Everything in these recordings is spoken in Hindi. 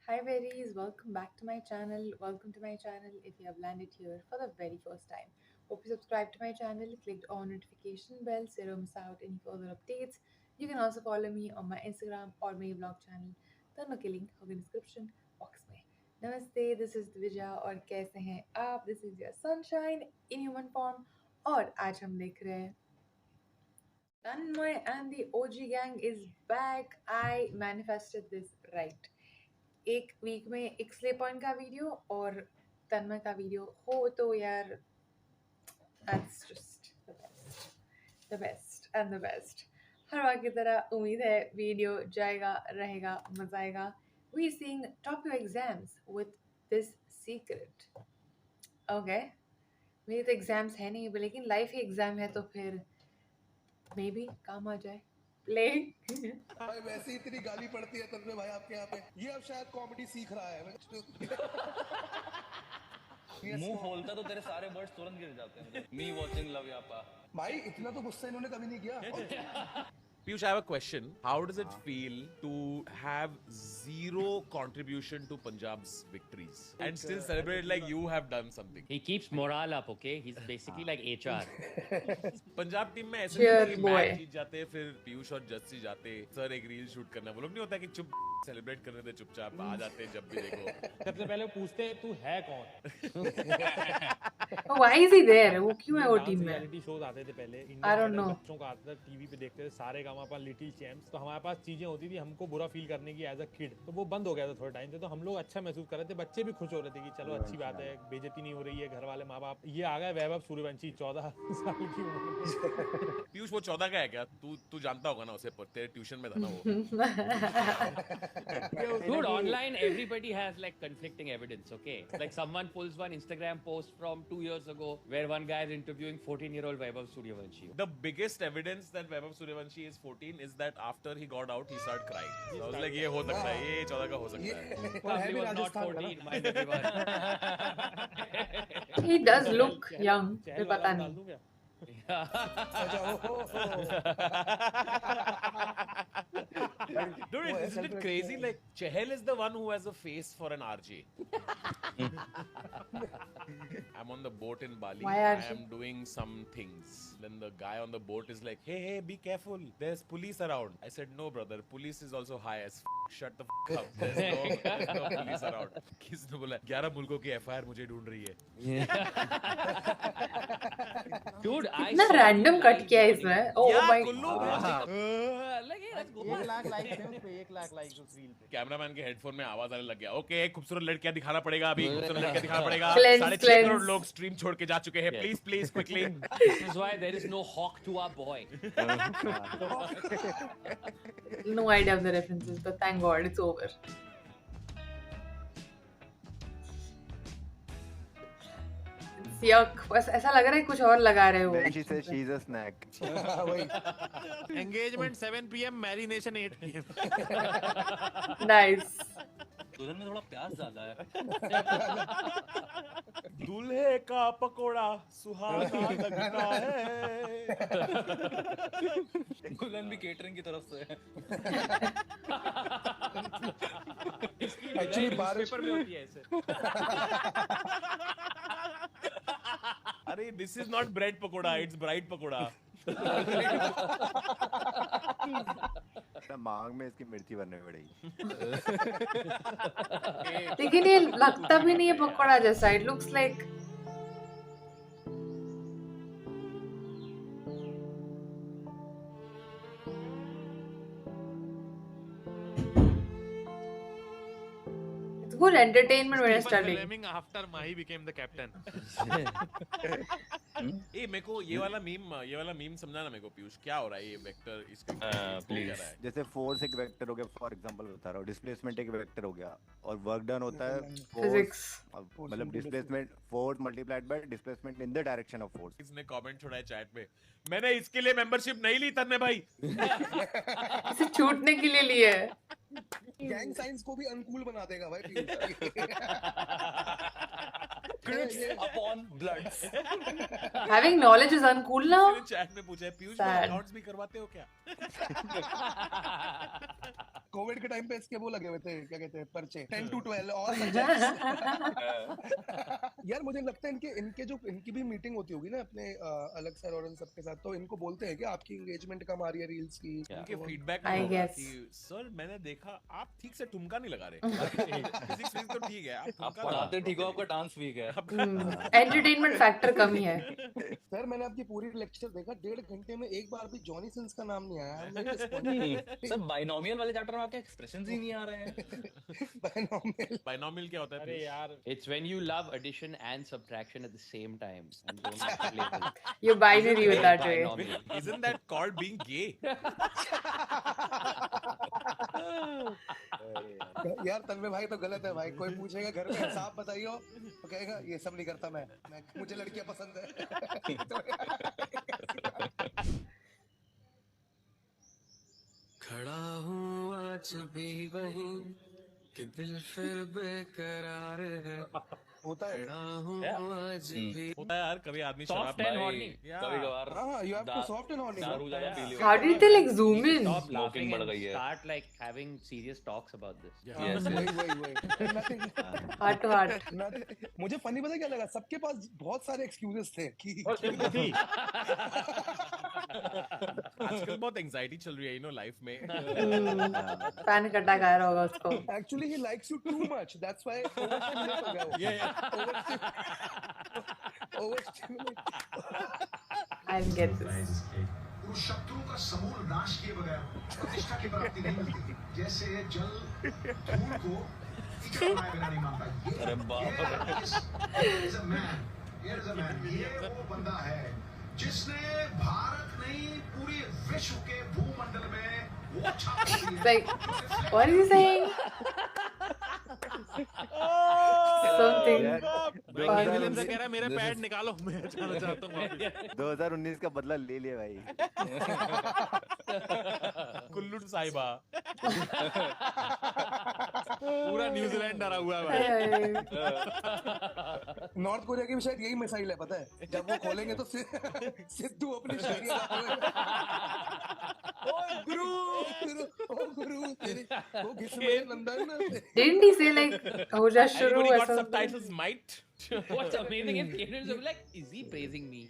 Hi berries, welcome back to my channel. Welcome to my channel if you have landed here for the very first time. Hope you subscribed to my channel, clicked on notification bell so you don't miss out any further updates. You can also follow me on my Instagram or my vlog channel. दोनों के link होगा description box में. Namaste, this is Divija और कैसे हैं आप? This is your sunshine in human form और आज हम देख रहे हैं Tanmay and the OG gang is back. I manifested this right. एक वीक में एक स्ले पॉइंट का वीडियो और तन्मय का वीडियो हो तो यार that's just the best and the best. हर बार की तरह उम्मीद है वीडियो जाएगा रहेगा मजा आएगा. We seeing top your exams with this secret. Okay. मेरी तो एग्जाम्स है नहीं लेकिन लाइफ ही एग्जाम है तो फिर मे बी काम आ जाए. प्ले भाई वैसे ही इतनी गाली पड़ती है तन्मय भाई आपके यहाँ पे. ये अब शायद कॉमेडी सीख रहा है. मुंह खोलता तो तेरे सारे वर्ड्स तुरंत गिर जाते हैं. मी वॉचिंग लव यापा. भाई इतना तो गुस्सा इन्होंने कभी नहीं किया. Piyush, I have a question. How does it feel to have zero contribution to Punjab's victories and still celebrate like you have done something? He keeps morale up, okay? He's basically like HR. Punjab team में ऐसे Cheer नहीं होता कि boy. मैच जीत जाते फिर पीयूष और जस्सी जाते सर एक रील शूट करना वो लोग नहीं होता कि चुप सेलिब्रेट करने थे चुपचाप आ जाते जब भी देखो. सबसे पहले पूछते तू है कौन. Why is he there? वो क्यों है वो टीम में? रियलिटी शोज आते थे पहले I don't know. बच्चों का आता था टीवी पे देखते थे सारे गामा लिटिल चैम्प्स. तो हमारे पास चीजें होती थी हमको बुरा फील करने की एज अ किड. तो वो बंद हो गया था थोड़े टाइम से. तो हम लोग अच्छा महसूस कर रहे थे. बच्चे भी खुश हो रहे थे कि चलो अच्छी बात है बेइज्जती नहीं हो रही है. घर वाले माँ बाप. ये आ गया वैभव सूर्यवंशी 14 साल की उम्र. पीयूष वो 14 का है क्या? तू जानता होगा ना उसे तेरे ट्यूशन में था ना वो. Dude, online everybody has like conflicting evidence, okay? Like someone pulls one Instagram post from 2 years ago where one guy is interviewing 14-year-old Vaibhav Suryavanshi. The biggest evidence that Vaibhav Suryavanshi is 14 is that after he got out, he started crying. So I was like, ये हो सकता है, ये 14 का हो सकता है. Probably was not 14, mind everyone. He does look young. फिर पता डाल नहीं. दूं क्या? Dude, isn't it crazy? Like, Chehel is the one who has a face for an RJ. I'm on the boat in Bali. Why I RJ? am doing some things. Then the guy on the boat is like, hey, be careful. There's police around. I said, no, brother. Police is also high as Shut the up. There's no police around. किसने बोला 11 मुल्कों की FIR मुझे ढूंढ रही है. Dude, I इतना saw random you cut live किया है in इसमें. England. Oh Yeah, my Kullu god. Like, hey, let's go. 1 lakh likes हैं उस पे. 1 लाख लाइक्स उस रील पे. कैमरामैन के हेडफोन में आवाज आने लग गया. ओके खूबसूरत लड़कियां दिखाना पड़ेगा अभी. खूबसूरत लड़कियां दिखाना पड़ेगा. Cleanse, 6.5 cleanse. करोड़ लोग स्ट्रीम छोड़ के जा चुके हैं. Yes. Please quickly. This is why there is no hawk to our boy. No idea of the references, but thank God it's over. Yuck. बस ऐसा लग रहा है कुछ और लगा रहे हो. Then she says she's a snack. वही. Engagement 7 PM, marination 8 PM. Nice. दुल्हन में थोड़ा प्याज ज्यादा है. दूल्हे का पकोड़ा सुहाना लगता है. दुल्हन भी केटरिंग की तरफ से है. Actually बारिश पेपर में होती है ऐसे. अरे this is not bread pakora. It's bride pakora. मांग में इसकी मिर्ची बनने पड़ेगी. लेकिन ये लगता भी नहीं है पकौड़ा जैसा. It looks like it's good entertainment when you're studying. Fleming after Mahi became the captain. ए मेरे को ये वाला मीम समझाना मेरे को पीयूष. क्या हो रहा है ये वेक्टर इसका please. क्या रहा है? जैसे फोर्स एक वेक्टर हो गया. फॉर एग्जांपल बता रहा हूँ. डिस्प्लेसमेंट एक वेक्टर हो गया और वर्क डन होता है Physics. फोर्स. मतलब displacement force multiplied by displacement in the direction of force. इसने कमेंट छोड़ा है चैट में. मैंने इसके लिए मेंबरशिप नहीं ली तन्ने भाई. इसे छूटने के लिए लिए है. गैंग साइंस को भी अनकूल बना देगा भाई. Crits upon blood. Having knowledge is uncool now. Chat में पूछा है पीयूष Sad. अकाउंट्स भी करवाते हो क्या? कोविड के टाइम पे इसके वो लगे हुए थे, क्या कहते हैं, पर्चे 10 to 12 और यार मुझे लगता है इनके जो इनकी भी मीटिंग होती होगी ना अपने अलग सर और इन सबके साथ, तो इनको बोलते हैं कि आपकी एंगेजमेंट कम आ रही है रील्स की। उनके फीडबैक I में होगा guess. कि सर मैंने देखा आप ठीक से ठुमका नहीं लगा रहे। फिजिक्स तो ठीक है, आप आप ठुमका पढ़ाते ठीक हो, आपका डांस वीक है। एंटरटेनमेंट फैक्टर कम ही है। सर मैंने आपकी पूरी लेक्चर देखा, 1.5 घंटे में एक बार भी जॉनी सिंस का नाम नहीं आया। I'm very disappointed. Sir binomial वाले चैप्टर में आपके एक्सप्रेशंस ही नहीं आ रहे हैं। Binomial. बाइनोमियल क्या होता है? अरे यार It's when you love addition and subtraction at the same time and don't have to label. You're binary with that way. Binomial. Isn't that called being gay? यार तन्मय भाई तो गलत है भाई। कोई पूछेगा घर में हिसाब बताइयो तो कहेगा ये सब नहीं करता मैं मुझे लड़कियां पसंद है। खड़ा हूँ आज भी वहीं कि दिल फिर बेकरार है। होता है। खड़ा हूँ आज भी। होता है यार, कभी आदमी शराब Soft and भाई, horny. या- कभी कभार हाँ, you have to soft and horny. दारू ज्यादा P Leo. How did they like zoom in? Stop laughing Smoking बढ़ and गई है। start like having serious talks about this. Yes, वही Nothing. Heart to heart. Nothing. मुझे फनी पता क्या लगा, सबके पास बहुत सारे एक्सक्यूजेस थे कि sympathy. आजकल बहुत एंजाइटी चल रही है लाइफ में। पैनिक अटैक आ रहा होगा उसको। Actually he likes you too much, that's why overstimulate हो गया वो। ओवरस्टिमुलेट। I didn't get this. उस शत्रु का समूल नाश किए बगैर प्रतिष्ठा की प्राप्ति नहीं मिलती। जैसे जल धूल को कीचड़ बनाए बिना नहीं मानता। अरे बाप रे। ये वो बंदा है जिसने भारत नहीं पूरी विश्व के भूमंडल में वो छाप छोड़ी It's है। like, what is he saying? Something. Robbie Williams कह रहा है मेरे पैड निकालो, मैं जाना चाहता हूँ वापस। 2019 का बदला ले लिया भाई। कुल्लू साहिबा। पूरा न्यूजीलैंड डरा हुआ है भाई। नॉर्थ कोरिया की भी शायद यही मिसाइल है, पता है जब वो खोलेंगे तो सिद्धू अपनी शायरी ओ गुरु तेरे वो घिसमें लंदन में। Didn't he say like हो जा शुरू Anybody got ऐसा? subtitles? Might. What's amazing is Canadians are like, is he praising me?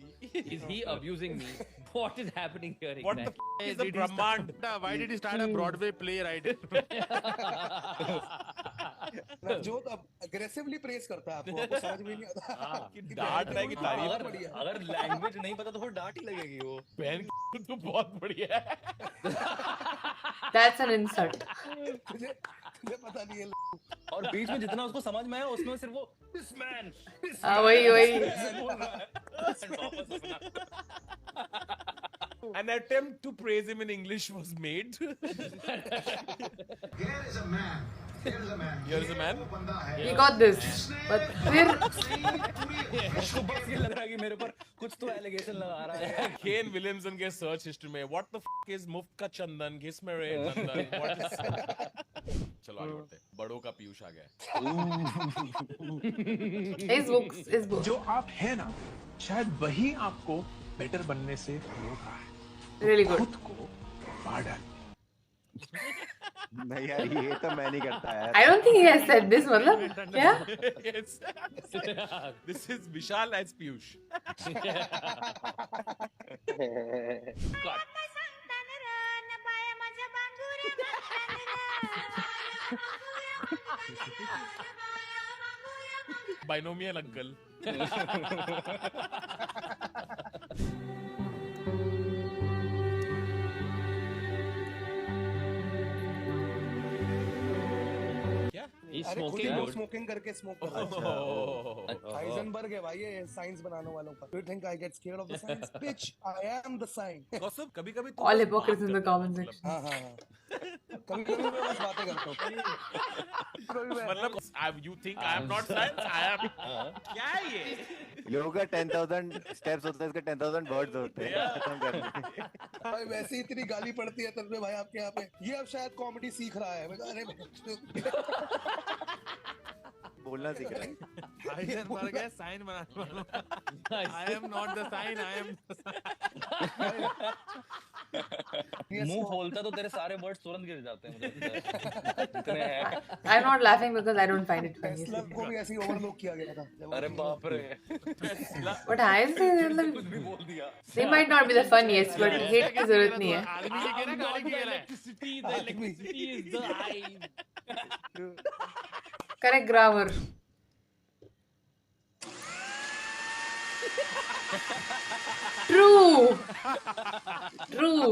Is he abusing me? What is happening here What the exactly? is the Brahmand? Why did he start a Broadway play right? Navjot अब अग्रेसिवली प्रेस करता है आपको समझ में नहीं आता कि डांट रहा है कि तारीफ अगर अगर लैंग्वेज नहीं पता तो फिर डांट ही लगेगी वो। बहन तो बहुत बढ़िया है। That's an insult. तुझे पता नहीं है। और बीच में जितना उसको समझ में आया उसमें सिर्फ वो दिस मैन वही। An attempt to praise him in English was made. Here is a man. Here is a man. Here is a man. ये वो बंदा है He got this. But फिर उसको बस ये लग रहा है कि मेरे पर कुछ तो एलिगेशन लगा रहा है। केन विलियमसन के सर्च हिस्ट्री में what the f is मुफ्त का चंदन, घिस में रे चंदन, what is चलो आगे बढ़ते हैं। बड़ों का पीयूष आ गया है। his books. जो आप हैं ना, शायद वही आपको बेटर बनने से रोक रहा है। Really good. खुद को बाहर डाल। नहीं यार, ये तो मैं नहीं करता यार। I don't think he has said this. मतलब क्या? Yes. This is Vishal as Piyush. Binomial uncle. क्या? He's अरे खुद smoking ही good. स्मोकिंग करके स्मोक कर रहा है। हाइजेनबर्ग है भाई, ये साइंस बनाने वालों का। Do you think I get scared of the science? Bitch, I am the science. कौसब कभी-कभी तो All बस hypocrites बात in the करते हैं, comment मतलब- section. हाँ। कभी-कभी मैं बस बातें करता हूँ। कभी मैं- मतलब you think I am not science? I am क्या है ये? लोगों का 10,000 स्टेप्स होता है, इसका 10,000 वर्ड्स होते हैं। खत्म कर दे। भाई वैसे ही इतनी गाली पड़ती है तन्मय भाई आपके यहाँ पे। ये अब शायद कॉमेडी सीख रहा है। मैं कहा, अरे बोलना सीख रहा है। हाइजेनबर्ग है साइन बनाने वाला। I am not the sign, I am the sign. मुंह खोलता तो तेरे सारे वर्ड्स तुरंत गिर जाते हैं मुझे लगता है। इतने हैं। I'm not laughing because I don't find it funny. Tesla को भी ऐसे ही ओवरलुक किया गया था अरे बाप रे। But I say मतलब कुछ भी बोल दिया। they might not be the funniest, but hate की जरूरत नहीं है. आदमी ये कह रहा है गाड़ी की electricity, the electricity is the eye. Correct grammar. True. True.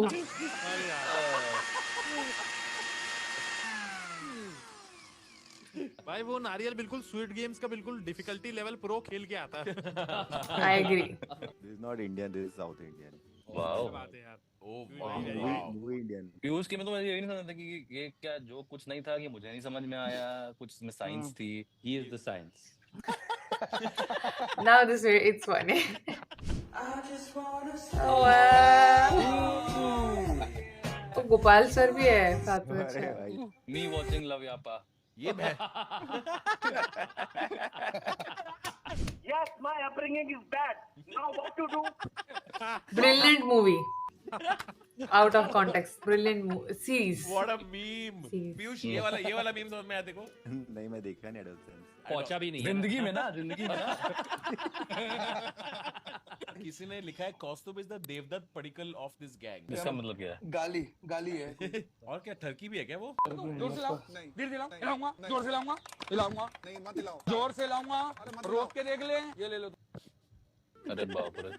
भाई वो नारियल बिल्कुल स्वीट गेम्स का बिल्कुल डिफिकल्टी लेवल प्रो खेल के आता है. I agree. This is not Indian, this is South Indian. Wow. बात है यार. Oh Movie, wow. movie Indian. Piyush की मैं तो यही नहीं समझ था कि ये क्या जो कुछ नहीं था कि मुझे नहीं समझ में आया, कुछ इसमें साइंस थी। He is the science. Now this way it's funny. Oh, wow. तो गोपाल सर भी है साथ में. अरे भाई मी वॉचिंग लव यापा। ये मैं Yes, my upbringing is bad. Now what to do? Brilliant movie. Out of context. Brilliant movie. Series. what a meme. Series. Piyush ये वाला मीम समझ में आया देखो. नहीं मैं देखा नहीं एडोलसेंस. पहुंचा भी नहीं है. जिंदगी में ना किसी ने लिखा है Kaustubh is the Devdutt Padikkal of this gang. इसका मतलब क्या है? गाली है। और क्या टर्की भी है क्या वो? जोर से लाओ, धीरे से लाओ, हिलाऊंगा, जोर से लाऊंगा, हिलाऊंगा, नहीं मत हिलाओ, जोर से लाऊंगा, रोक के देख ले, ये ले लो. अरे बाप रे।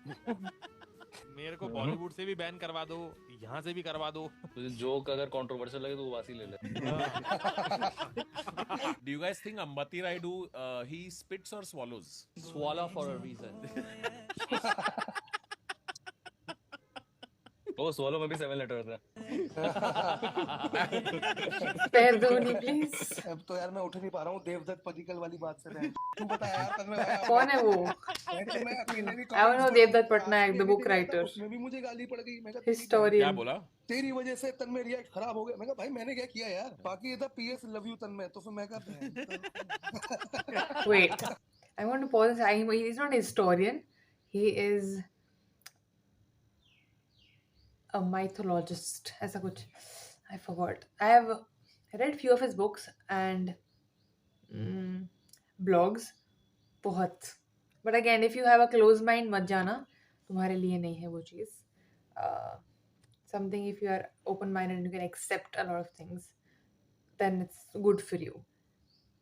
मेरे को बॉलीवुड से भी बैन करवा दो, यहाँ से भी करवा दो. तुझे जोक अगर कंट्रोवर्शियल लगे तो वासी ले ले। Do you guys think Ambati Raidu he spits or swallows? Swallow for a reason. वो सोलो में भी 7 लेटर्स है। पैर दो नहीं प्लीज. अब तो यार मैं उठ नहीं पा रहा हूँ देवदत्त पडिक्कल वाली बात से. तू बता यार कल में आया. कौन है वो? मैं अकेले भी I know Devdutt Patnaik, the book writer. उसमें भी मुझे गाली पड़ गई. मैं कहा क्या Historian. बोला? तेरी वजह से तन्मय रिएक्ट खराब हो गया. मैं कहा भाई मैंने क्या किया यार. बाकी ये था PS लव यू तन्मय. तो फिर मैं कहा Wait. I want to pause. He's not a historian. He is a mythologist. ऐसा कुछ. I forgot. I have read few of his books and blogs. बहुत. But again, if you have a closed mind, मत जाना. तुम्हारे लिए नहीं है वो चीज़. Something if you are open-minded and you can accept a lot of things, then it's good for you.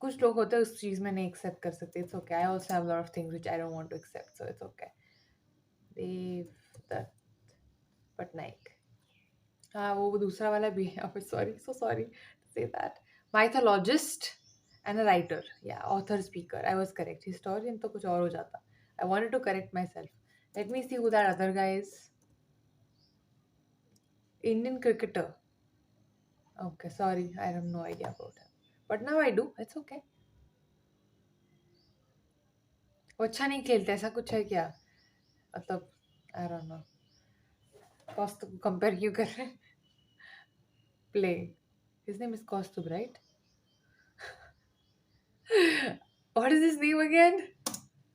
कुछ लोग होते हैं उस चीज़ में नहीं accept कर सकते. It's okay. I also have a lot of things which I don't want to accept, so it's okay. Devdutt Patnaik. हाँ वो दूसरा वाला भी है. Oh, sorry, so sorry to say that. Mythologist and a writer. Yeah, author, speaker. I was correct. Historian तो कुछ और हो जाता. I wanted to correct myself. Let me see who that other guy is. Indian cricketer. Okay, sorry. I have no idea about him. But now I do. It's okay. वो अच्छा नहीं खेलते ऐसा कुछ है क्या? मतलब I don't know. Kaustubh को compare क्यों कर रहे हैं? Play. His name is Kaustubh, right? What is his name again?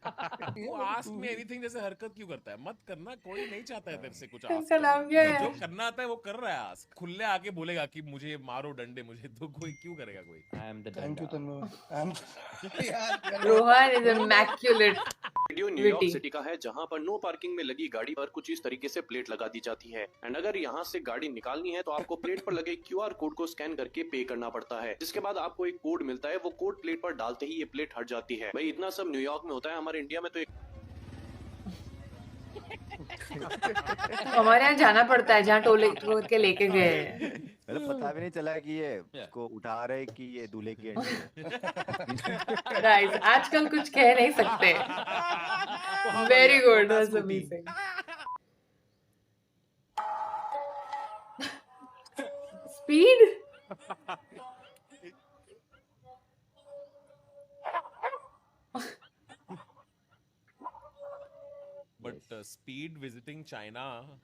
वो ask me anything जैसे हरकत क्यों करता है? मत करना. कोई नहीं चाहता है तेरे से कुछ ask इसका नाम क्या है? जो करना आता है वो कर रहा है. ask. खुले आके बोलेगा कि मुझे मारो डंडे मुझे, तो कोई क्यों करेगा कोई? I am the thank you danda. Tanmay. Rohan is immaculate. Video New York Witty. City का है जहां पर नो पार्किंग में लगी गाड़ी पर कुछ इस तरीके से प्लेट लगा दी जाती है. एंड अगर यहां से गाड़ी निकालनी है तो आपको प्लेट पर लगे QR कोड को स्कैन करके पे करना पड़ता है, जिसके बाद आपको एक कोड मिलता है. वो कोड प्लेट पर डालते ही ये प्लेट हट जाती है. भाई इतना सब न्यूयॉर्क में होता है, हमारे इंडिया में तो एक हमारे यहाँ जाना पड़ता है जहाँ टोल के लेके गए हैं. मतलब पता भी नहीं चला कि ये उसको उठा रहे कि ये दूल्हे की एंट्री. Guys, आजकल कुछ कह नहीं सकते. Very good. That's amazing. Speed? But speed visiting China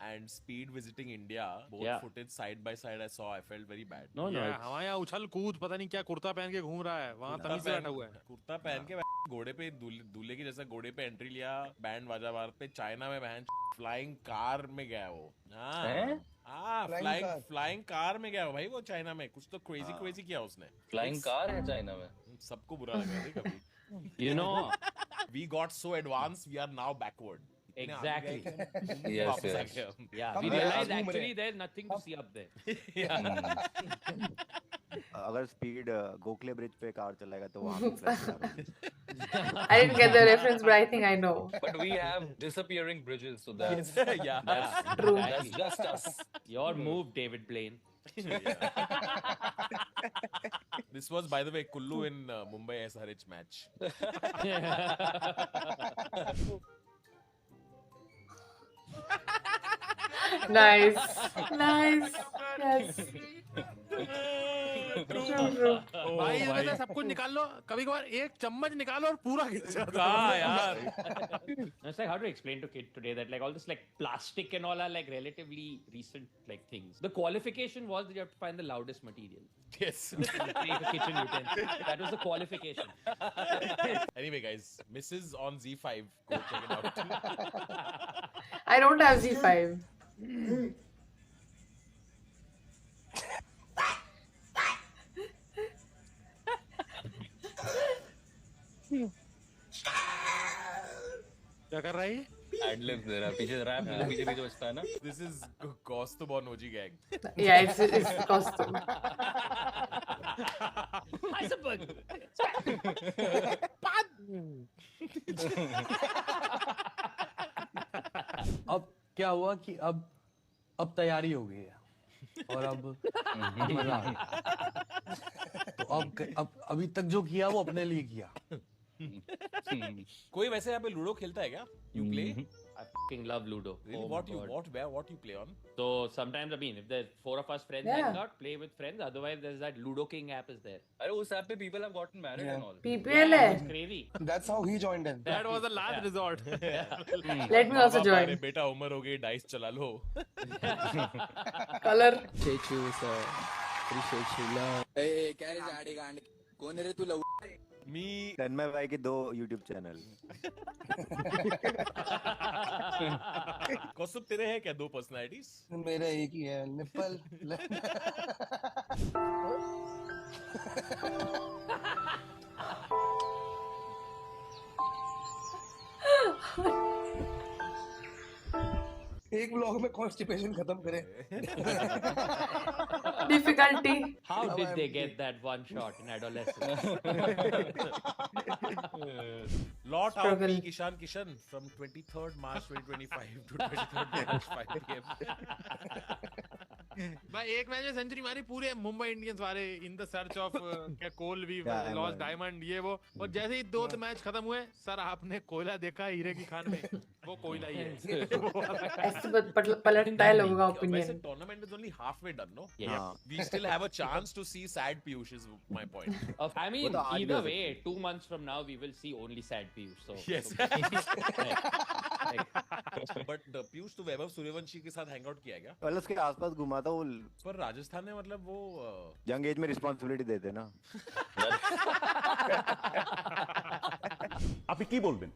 and speed visiting India, both Yeah. footage side by side I saw. I felt very bad. No, no. Yeah, हमारे यहाँ उछल कूद पता नहीं क्या कुर्ता पहन के घूम रहा है, वहाँ तमीज से बैठा हुआ है. कुर्ता पहन के घोड़े पे दूल्हे की जैसा घोड़े पे एंट्री लिया, बैंड बाजा बार पे. चाइना में बहन फ्लाइंग कार में गया वो. हाँ हैं? हाँ फ्लाइंग कार में गया भाई वो चाइना में, कुछ तो क्रेजी किया उसने। फ्लाइंग कार है चाइना में, सबको बुरा लगा है कभी। You know, we got so advanced, we are now backward. exactly. Yes. Yeah, we realized actually there's nothing to see up there. अगर स्पीड गोखले ब्रिज पे कार चलाएगा तो वहाँ पे flash car होगी। I didn't get the reference, but I think I know. But we have disappearing bridges, so that's That's True. that's just us. Your move, David Blaine. This was, by the way, Kullu in Mumbai SRH match. Nice. Yes. True. भाई ये कहते हैं सब कुछ निकाल लो, कभी कभार एक चम्मच निकालो और पूरा गिर जाता हाँ यार। It's like, how to explain to kids today that like all this like plastic and all are like relatively recent like things. The qualification was that you have to find the loudest material. Yes. To make a kitchen utensil. That was the qualification. Anyway, guys, Mrs. on Z5. Go check it out. I don't have Z5. क्या कर रहा है ये? Ad-libs दे रहा है, पीछे रैप पीछे बजता है ना। This is costume on OG gang. Yeah, it's costume. Iceberg. अब क्या हुआ कि अब तैयारी हो गई है और अब मजा आ गया। तो अब अभी तक जो किया वो अपने लिए किया। कोई वैसे यहाँ पे लूडो खेलता है क्या? You play? I fucking love Ludo. Really? Oh What you play on? So sometimes I mean, if there's 4 of us friends Yeah. hanging out, play with friends. Otherwise, there's that Ludo King app is there. अरे उस ऐप पे people have gotten married and all. PPL It's है. crazy. That's how he joined in. That was the last resort. Let me also join. अरे बेटा उम्र हो गई, डाइस चला लो। Color. Appreciate you, sir. Appreciate you, love. Hey, क्या रे झाड़ी गांड? कौन है रे तू लव? Me. तन्मय भाई के 2 YouTube चैनल। कौस्तुभ तेरे हैं क्या 2 पर्सनालिटीज? मेरा एक ही है, निप्पल। एक ब्लॉग में कॉन्स्टिपेशन खत्म करें। Difficulty. How did they get that one shot in adolescence? Lot out Struggle. me Kishan from 23rd March 2025 to 23rd March 5 PM. भाई एक मैच में सेंचुरी मारी, पूरे मुंबई इंडियंस वाले इन द सर्च ऑफ क्या कोल वी Yeah, लॉस्ट man. डायमंड ये वो, और जैसे ही 2 मैच खत्म हुए, सर आपने कोयला देखा हीरे की खान में? वो कोयला ही है। ऐसे पलटता है लोगों का वैसे opinion. tournament is only halfway done, no? Yeah. We still have a chance to see sad Piyush is my point. I mean, वो तो आज भी either हो way, 2 months from now, we will see only sad Piyush. So, Yes. But Piyush तो वैभव सूर्यवंशी के साथ हैंग आउट किया क्या? मतलब उसके आसपास घुमा था वो। पर राजस्थान में मतलब वो यंग एज में रिस्पांसिबिलिटी देते ना। আপনি কি বলবেন?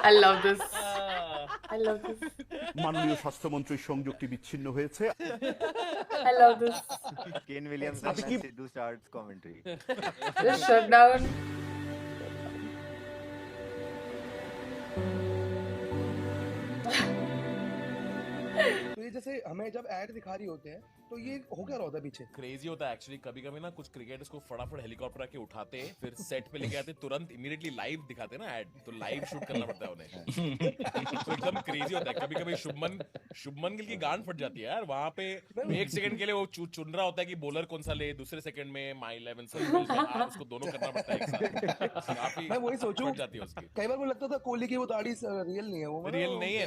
I love this. I love this. মাননীয় স্বাস্থ্যমন্ত্রীর সংযোগটি বিচ্ছিন্ন হয়েছে। I love this. Kane Williams अभी and की- Sidhu starts commentary. Just shut down. तो ये जैसे हमें जब ऐड दिखा रही होते हैं तो ये हो क्या रहा होता है पीछे? क्रेजी होता है एक्चुअली। कभी कभी ना कुछ क्रिकेटर्स को फटाफट हेलीकॉप्टर आके उठाते हैं, फिर सेट पे लेके आते, तुरंत इमीडिएटली लाइव दिखाते हैं ना ऐड, तो लाइव शूट करना पड़ता है उन्हें। तो एकदम क्रेजी होता है। कभी कभी शुभमन गिल की गांड फट जाती है यार वहां पे। 1 सेकंड के लिए वो चुन रहा होता है कि बॉलर कौन सा ले, दूसरे सेकंड में माई 11 उसको दोनों करना पड़ता है एक साथ। काफी मैं वही सोचूं, फट जाती है उसकी। कई बार मुझे लगता था कोहली की वो दाढ़ी रियल नहीं है, वो रियल नहीं है।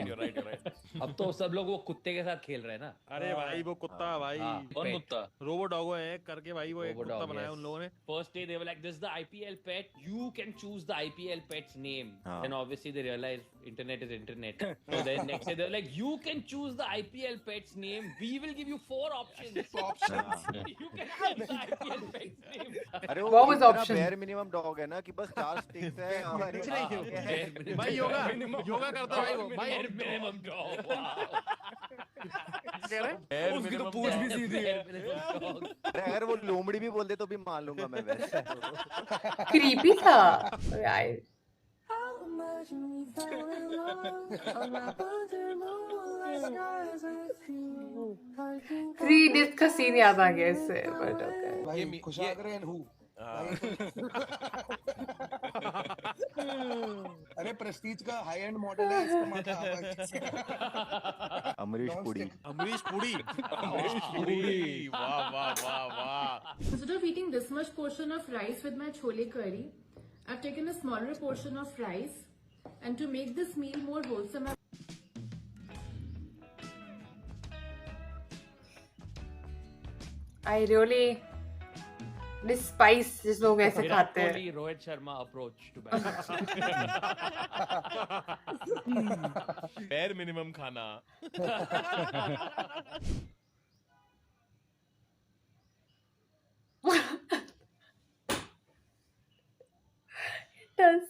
You're right. अब तो सब लोग वो कुत्ते के साथ खेल रहे हैं ना। अरे भाई वो कुत्ता भाई, कौन कुत्ता? रोबो डॉगो है करके भाई, वो एक Robo कुत्ता dog, बनाया yes. उन लोगों ने। First day they were like, this is the IPL pet. You can choose the IPL pet's name. हाँ. Then obviously they realized internet is internet. So then next day they were like, you can choose the IPL pet's name. We will give you 4 options. You can choose the IPL pet's name. अरे What was इतना option? bare minimum dog है ना कि बस 4 sticks है और भाई योगा करता है भाई वो भाई। Bare minimum dog. Wow. उसकी तो पूछ भी सीधी है। अरे अगर वो लोमड़ी भी बोल दे तो भी मान लूंगा मैं वैसे। Creepy था यार। 3 Idiots का सीन याद आ गया इससे, but okay. भाई खुशागर एंड हु अरे प्रेस्टीज का हाई एंड मॉडल है, इसका माथा अमरीश पुरी। अमरीश पुरी, अमरीश पुरी, वाह वाह वाह वाह। Instead of eating this much portion of rice with my chole curry, I've taken a smaller portion of rice, and to make this meal more wholesome, I really despise जिस लोग ऐसे विराट खाते हैं। Kohli, Rohit Sharma approach to balance. bare minimum खाना। Does.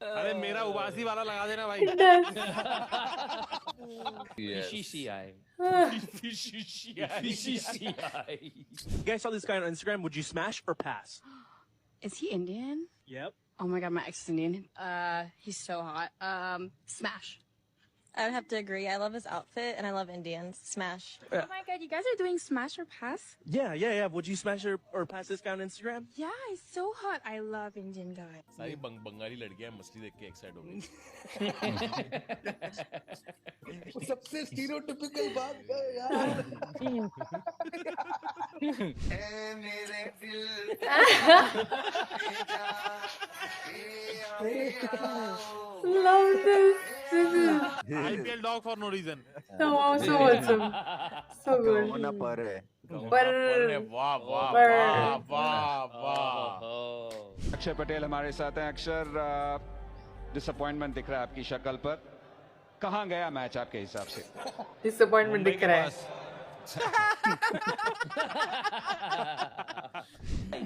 अरे मेरा उबासी वाला लगा देना भाई। BCCI. BCCI. You guys saw this guy on Instagram. Would you smash or pass? Is he Indian? Yep. Oh my god, my ex is Indian. He's so hot. Smash. I would have to agree. I love his outfit and I love Indians. Smash. Oh my god, you guys are doing smash or pass? Yeah. Would you smash or pass this guy on Instagram? Yeah, he's so hot. I love Indian guys. सारी बंगाली लड़कियां मछली देख के एक्साइट हो गई। सबसे स्टीरियोटिपिकल बात है यार। Love this. IPL dog for no reason. So wholesome. So good. होना पर है। पर वाह वाह पर वाह वाह। अक्षर पटेल हमारे साथ हैं। अक्षर, डिसअपॉइंटमेंट दिख रहा है आपकी शक्ल पर। कहाँ गया मैच आपके हिसाब से? disappointment दिख रहा है।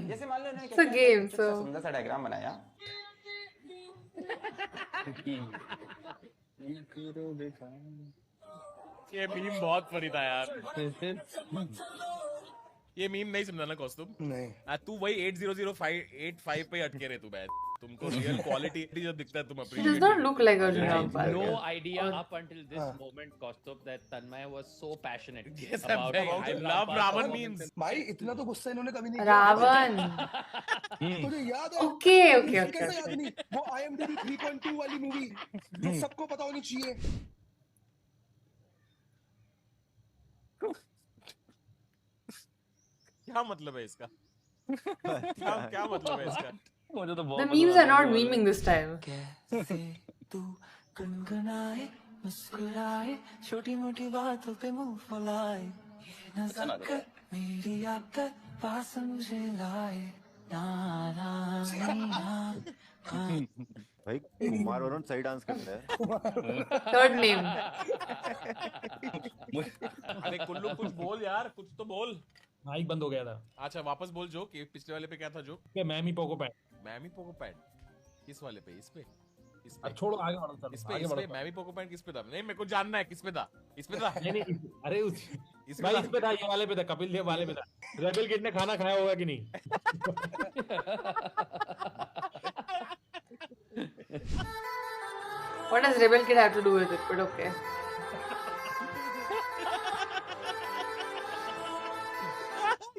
जैसे मान लो It's a game, so सुंदर सा डायग्राम बनाया। ये मीम बहुत फनी था यार। ये मीम नहीं समझा ना कॉस्ट्यूम? नहीं। तू वही 80085 पे अटके रहे तू बैठ। तुमको रियल क्वालिटी जब दिखता है तुम He does appreciate not look like Arjun No Rampal. idea up until this moment, Kaustubh, that Tanmay was so passionate Yes, about I love Ravan memes. भाई इतना तो गुस्सा इन्होंने कभी नहीं रावण। मुझे याद है। Okay. कैसे याद नहीं? वो IMDb 3.2 वाली मूवी जो सबको पता होनी चाहिए। क्या मतलब है इसका? क्या मतलब है इसका? मुझे तो The memes are not memeing this time. तू गुनगुनाए मुस्कुराए छोटी मोटी बातों पे मुंह फुलाए ये नज़ाकत मेरी आदत पास मुझे लाए ना ना भाई कुमार वरुण सही डांस करता है। Third name. अरे कुल्लू कुछ बोल यार, कुछ तो बोल। माइक बंद हो गया था। अच्छा वापस बोल जो कि पिछले वाले पे क्या था जो? मैमी पोको पैंट। मैमी पोको पैंट किस वाले पे? इस पे? इस पे? छोड़ो आगे बढ़ो सर। इस पे मैमी पोको पैंट किस पे था? नहीं मेरे को जानना है किस पे था? इस पे था? नहीं अरे इस पे था, ये वाले पे था, कपिल देव वाले पे था। रेबल किड ने खाना खाया होगा कि नहीं? What does Rebel Kid have to do with it? But okay.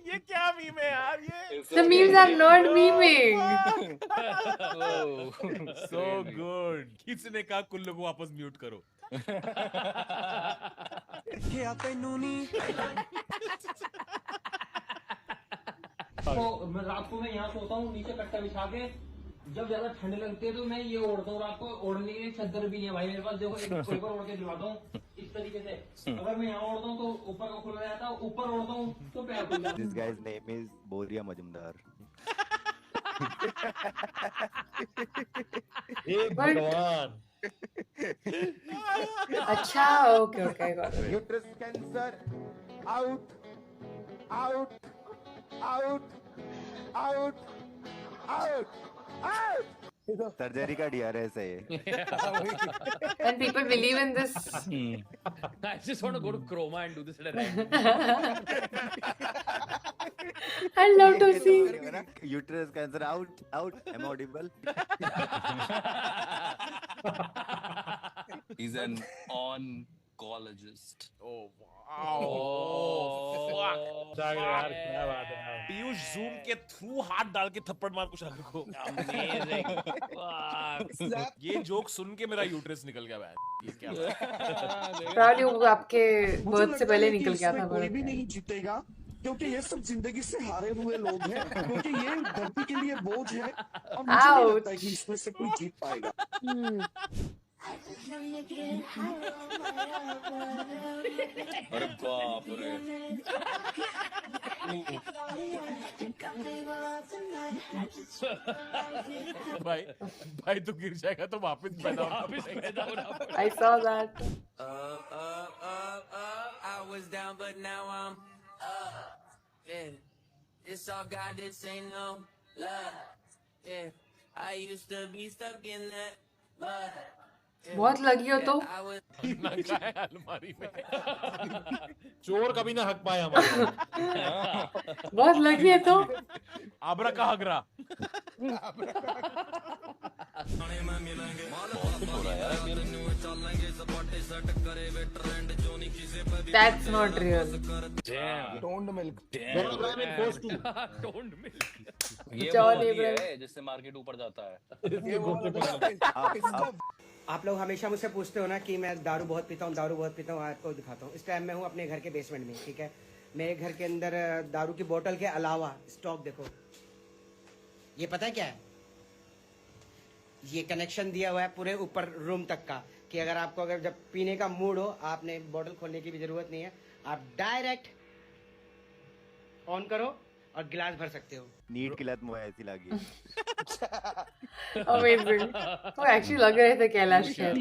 ये क्या मीम है यार ये? The memes are not memeing. So good. किसने कहा कुल्लू को वापस म्यूट करो? क्या तैनू नी तो रात को मैं यहाँ सोता हूँ नीचे कट्टा बिछा के, जब ज्यादा ठंड लगती है तो मैं ये ओढ़ता हूँ, रात को ओढ़ने के लिए चादर भी नहीं है भाई मेरे पास। देखो एक पेपर ओढ़ के दिखाता हूँ इस तरीके से। अगर मैं यहाँ ओढ़ता हूँ तो ऊपर का खुल जाता है, ऊपर ओढ़ता हूँ तो पैर खुल जाता है। This guy's name is Boria Majumdar. हे भगवान। अच्छा okay okay got it. Uterus cancer out, out, out, out, out, out. Surgery का DRS है ये. And people believe in this. I just want to go to Chroma and do this at a random. I'd love to see. Uterus cancer out, out. Am I audible? He's an oncologist. Oh wow. Oh, यार क्या बात है यार। पीयूष जूम के थ्रू हाथ डाल के थप्पड़ मार कुछ अगर को। ये जोक सुन के मेरा यूट्रस निकल गया भाई। ये क्या बात? Probably वो आपके birth से पहले निकल गया था। कोई भी नहीं जीतेगा क्योंकि ये सब जिंदगी से हारे हुए लोग हैं, क्योंकि ये धरती के लिए बोझ है और मुझे नहीं लगता कि इसमें से कोई जीत पाएगा। अरे बाप रे। भाई तू गिर जाएगा तो वापस पैदा होना। I saw that. I was down but now I'm up. Yeah, it's all God, this ain't no love. Yeah, I used to be stuck in that mud. बहुत लगी हो तो अलमारी में चोर कभी ना हक पाए हमारे। बहुत लगी है तो आबरा का हगरा। That's not real. Damn. Toned milk. Toned milk. ये John वो होती Abraham. है जिससे मार्केट ऊपर जाता है। आप लोग हमेशा मुझसे पूछते हो ना कि मैं दारू बहुत पीता हूँ, आपको दिखाता हूँ। इस टाइम मैं हूँ अपने घर के बेसमेंट में, ठीक है। मेरे घर के अंदर दारू की बोतल के अलावा स्टॉक देखो, ये पता है क्या है? ये कनेक्शन दिया हुआ है पूरे ऊपर रूम तक का, कि अगर आपको अगर जब पीने का मूड हो, आपने बोतल खोलने की भी जरूरत नहीं है, आप डायरेक्ट ऑन करो और गिलास भर सकते हो। नीट की लत मुझे ऐसी लगी। Amazing. वो एक्चुअली लग रहे थे कैलाश के।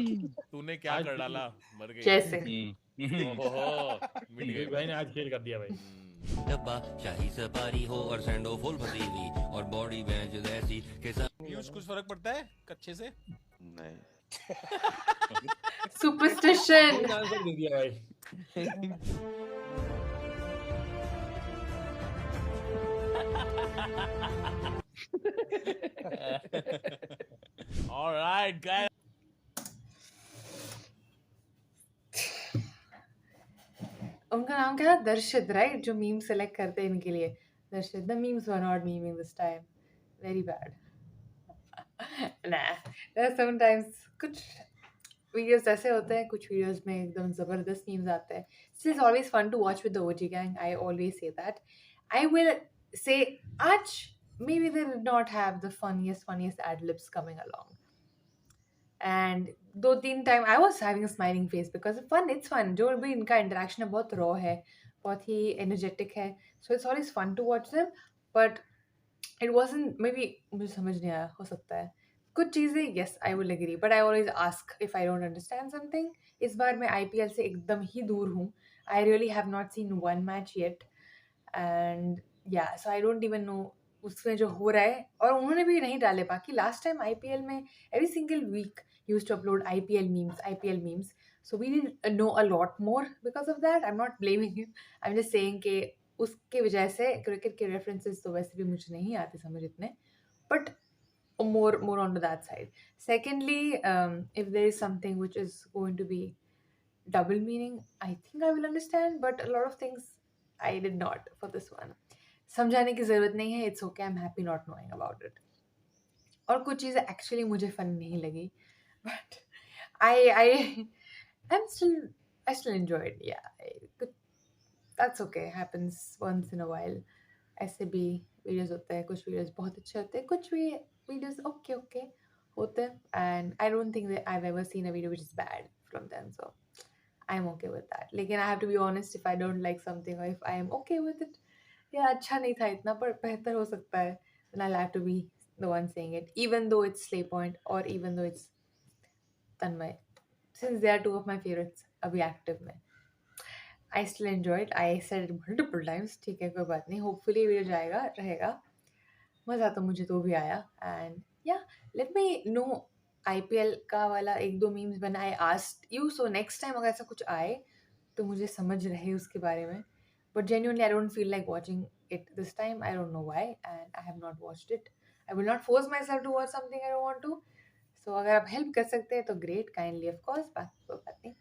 तूने क्या कर डाला? मर गई। कैसे? भाई ने आज खेल कर दिया भाई। डब्बा शाही सफारी हो और सैंडो फुल फसी हुई और बॉडी बेंच ऐसी के साथ यूज कुछ फर्क पड़ता है कच्चे से? नहीं। Superstition. आंसर दे दिया भाई। All right, guys. उनका नाम क्या है? दर्शित, राइट? जो मीम सेलेक्ट करते हैं इनके लिए। दर्शित, the memes were not memeing this time. Very bad. Nah, there are sometimes कुछ वीडियोस ऐसे होते हैं, कुछ वीडियोस में एकदम जबरदस्त मीम्स आते हैं. Still, it's always fun to watch with the OG gang. I always say that. I will say, आज maybe they did not have the funniest ad libs coming along. And दो तीन time I was having a smiling face because it's fun. जो भी इनका इंटरेक्शन है बहुत रॉ है, बहुत ही एनर्जेटिक है. So it's always fun to watch them. But it wasn't, maybe मुझे समझ नहीं आया, हो सकता है कुछ चीज़ें. yes, I will agree, but I always ask if I don't understand something. इस बार मैं IPL से एकदम ही दूर हूँ. I really have not seen one match yet, and yeah, so I don't even know उसमें जो हो रहा है. और उन्होंने भी नहीं डाले बाकी. लास्ट टाइम IPL में every single week used to upload IPL memes. So we didn't know a lot more because of that. I'm not blaming him. I'm just saying कि उसके वजह से क्रिकेट के रेफरेंसेस तो वैसे भी मुझे नहीं आते समझ इतने, but more onto that side. Secondly, if there is something which is going to be double meaning, I think I will understand, but a lot of things I did not for this one. समझाने की ज़रूरत नहीं है. It's okay. I'm happy not knowing about it. और कुछ चीज़ें actually मुझे फन नहीं लगी, but I still enjoyed. Yeah, that's okay. Happens once in a while. ऐसे भी वीडियोस होते हैं, कुछ वीडियोस बहुत अच्छे होते हैं, कुछ भी videos okay होते हैं, and I don't think that I've ever seen a video which is bad from them, so I'm okay with that. लेकिन I have to be honest, if I don't like something or if I am okay with it, yeah, अच्छा नहीं था इतना पर बेहतर हो सकता है, then I'll have to be the one saying it, even though it's Slay Point or even though it's Tanmay, since they are two of my favorites अभी active में. I still enjoyed. I said it multiple times. ठीक है, कोई बात नहीं. Hopefully वीडियो जाएगा रहेगा. मज़ा तो मुझे तो भी आया. And yeah, let me know IPL का वाला एक दो memes when I asked you. So next time अगर ऐसा कुछ आए तो मुझे समझ रहे उसके बारे में. But genuinely I don't feel like watching it this time. I don't know why, and I have not watched it. I will not force myself to watch something I don't want to. So अगर आप help कर सकते हैं तो great, kindly of course. बाकी कोई बात नहीं.